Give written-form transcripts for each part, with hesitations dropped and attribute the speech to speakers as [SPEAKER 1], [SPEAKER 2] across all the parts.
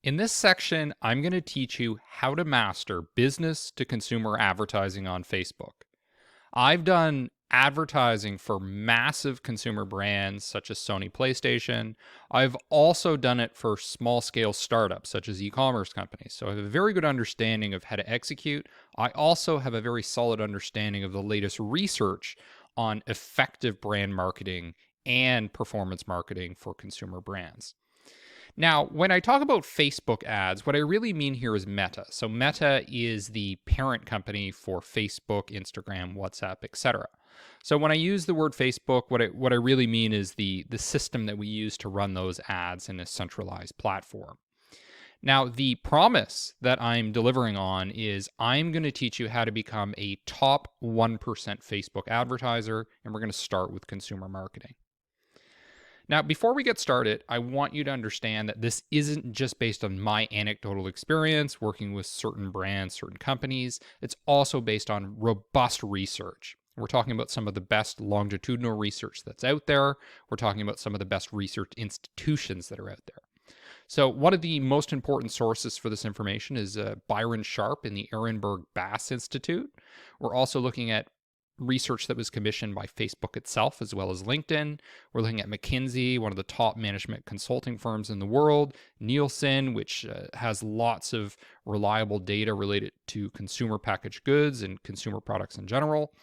[SPEAKER 1] In this section, I'm going to teach you how to master business to consumer advertising on Facebook. I've done advertising for massive consumer brands such as Sony PlayStation. I've also done it for small scale startups such as e-commerce companies. So I have a very good understanding of how to execute. I also have a very solid understanding of the latest research on effective brand marketing and performance marketing for consumer brands. Now, when I talk about Facebook ads, what I really mean here is Meta. So Meta is the parent company for Facebook, Instagram, WhatsApp, etc. So when I use the word Facebook, what I really mean is the system that we use to run those ads in a centralized platform. Now, the promise that I'm delivering on is I'm going to teach you how to become a top 1% Facebook advertiser, and we're going to start with consumer marketing. Now, before we get started, I want you to understand that this isn't just based on my anecdotal experience working with certain brands, certain companies. It's also based on robust research. We're talking about some of the best longitudinal research that's out there. We're talking about some of the best research institutions that are out there. So one of the most important sources for this information is Byron Sharp in the Ehrenberg Bass Institute. We're also looking at research that was commissioned by Facebook itself, as well as LinkedIn. We're looking at McKinsey, one of the top management consulting firms in the world, Nielsen, which has lots of reliable data related to consumer packaged goods and consumer products in general.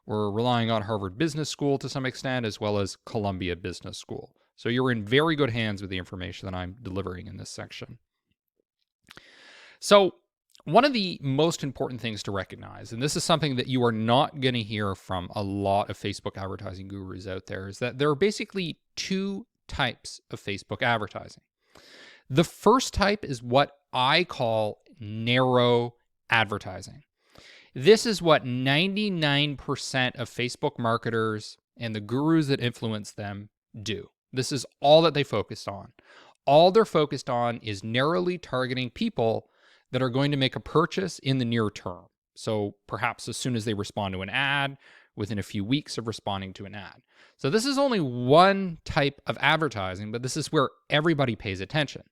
[SPEAKER 1] We're relying on Harvard Business School to some extent, as well as Columbia Business School. So you're in very good hands with the information that I'm delivering in this section. So one of the most important things to recognize, and this is something that you are not going to hear from a lot of Facebook advertising gurus out there, is that there are basically two types of Facebook advertising. The first type is what I call narrow advertising. This is what 99% of Facebook marketers and the gurus that influence them do. This is all that they focus on. All they're focused on is narrowly targeting people that are going to make a purchase in the near term. So perhaps as soon as they respond to an ad, within a few weeks of responding to an ad. So this is only one type of advertising, but this is where everybody pays attention.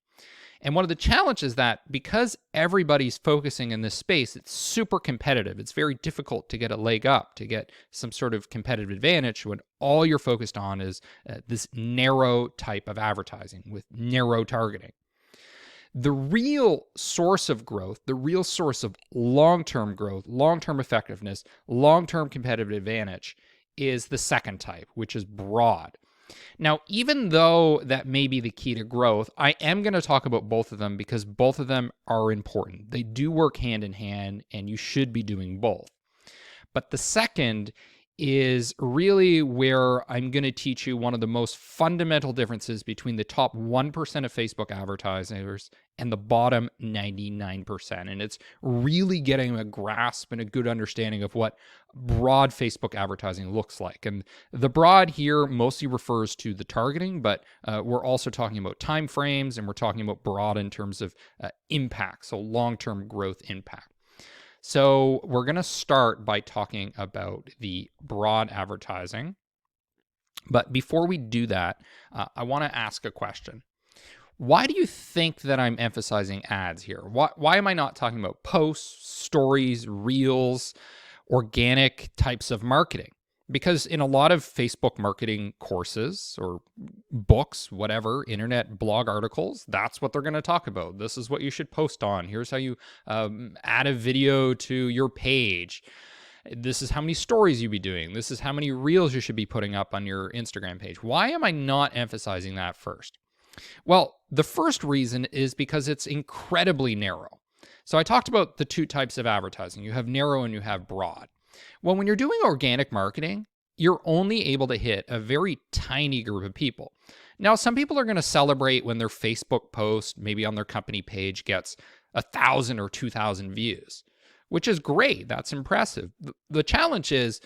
[SPEAKER 1] And one of the challenges is that because everybody's focusing in this space, it's super competitive. It's very difficult to get a leg up, to get some sort of competitive advantage when all you're focused on is this narrow type of advertising with narrow targeting. The real source of growth, the real source of long-term growth, long-term effectiveness, long-term competitive advantage is the second type, which is broad. Now, even though that may be the key to growth, I am going to talk about both of them because both of them are important. They do work hand in hand, and you should be doing both. But the second is really where I'm going to teach you one of the most fundamental differences between the top 1% of Facebook advertisers and the bottom 99%. And it's really getting a grasp and a good understanding of what broad Facebook advertising looks like. And the broad here mostly refers to the targeting, but we're also talking about time frames, and we're talking about broad in terms of impact, so long-term growth impact. So we're going to start by talking about the broad advertising. But before we do that, I want to ask a question. Why do you think that I'm emphasizing ads here? Why am I not talking about posts, stories, reels, organic types of marketing? Because in a lot of Facebook marketing courses or books, whatever, internet blog articles, that's what they're going to talk about. This is what you should post on. Here's how you add a video to your page. This is how many stories you'll be doing. This is how many reels you should be putting up on your Instagram page. Why am I not emphasizing that first? Well, the first reason is because it's incredibly narrow. So I talked about the two types of advertising. You have narrow and you have broad. Well, when you're doing organic marketing, you're only able to hit a very tiny group of people. Now, some people are going to celebrate when their Facebook post, maybe on their company page, gets 1,000 or 2,000 views, which is great. That's impressive. The challenge is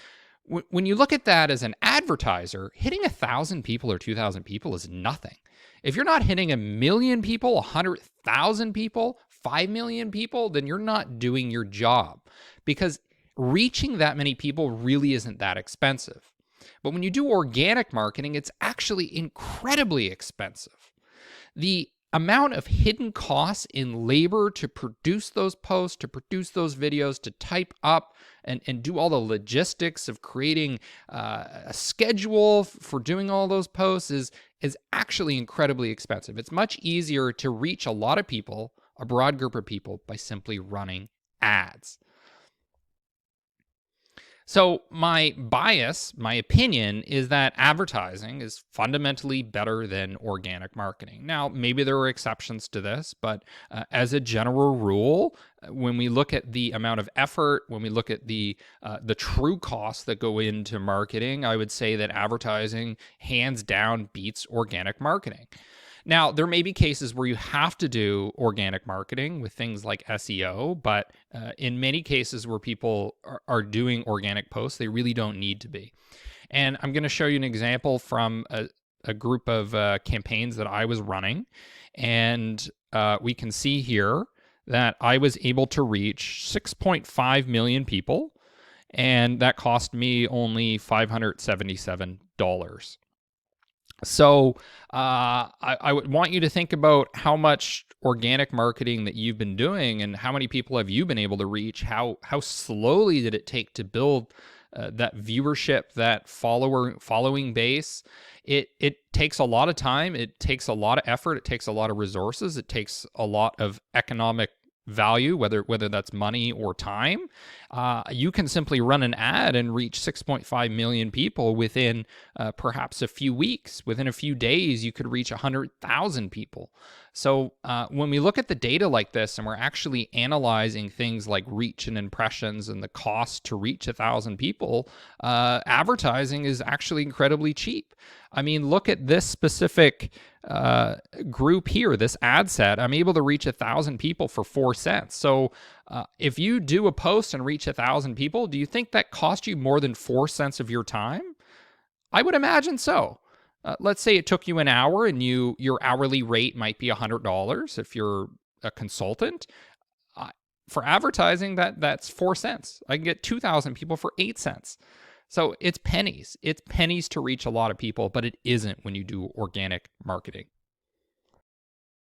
[SPEAKER 1] when you look at that as an advertiser, hitting 1,000 people or 2,000 people is nothing. If you're not hitting 1 million people, 100,000 people, 5 million people, then you're not doing your job, because reaching that many people really isn't that expensive. But when you do organic marketing, it's actually incredibly expensive. The amount of hidden costs in labor to produce those posts, to produce those videos, to type up and do all the logistics of creating a schedule for doing all those posts is actually incredibly expensive. It's much easier to reach a lot of people, a broad group of people, by simply running ads. So my bias, my opinion, is that advertising is fundamentally better than organic marketing. Now, maybe there are exceptions to this, but as a general rule, when we look at the amount of effort, when we look at the true costs that go into marketing, I would say that advertising hands down beats organic marketing. Now, there may be cases where you have to do organic marketing with things like SEO, but in many cases where people are doing organic posts, they really don't need to be. And I'm going to show you an example from a group of campaigns that I was running. And we can see here that I was able to reach 6.5 million people, and that cost me only $577. So I would want you to think about how much organic marketing that you've been doing and how many people have you been able to reach? How slowly did it take to build that viewership, that following base? It takes a lot of time. It takes a lot of effort. It takes a lot of resources. It takes a lot of economic value, whether that's money or time. You can simply run an ad and reach 6.5 million people within perhaps a few weeks. Within a few days, you could reach 100,000 people. So when we look at the data like this and we're actually analyzing things like reach and impressions and the cost to reach 1,000 people, advertising is actually incredibly cheap. I mean, look at this specific group here, this ad set. I'm able to reach 1,000 people for 4 cents. So if you do a post and reach 1,000 people, do you think that cost you more than 4 cents of your time? I would imagine so. Let's say it took you an hour and your hourly rate might be $100 if you're a consultant. For advertising, that's 4 cents. I can get 2,000 people for 8 cents. So it's pennies. It's pennies to reach a lot of people, but it isn't when you do organic marketing.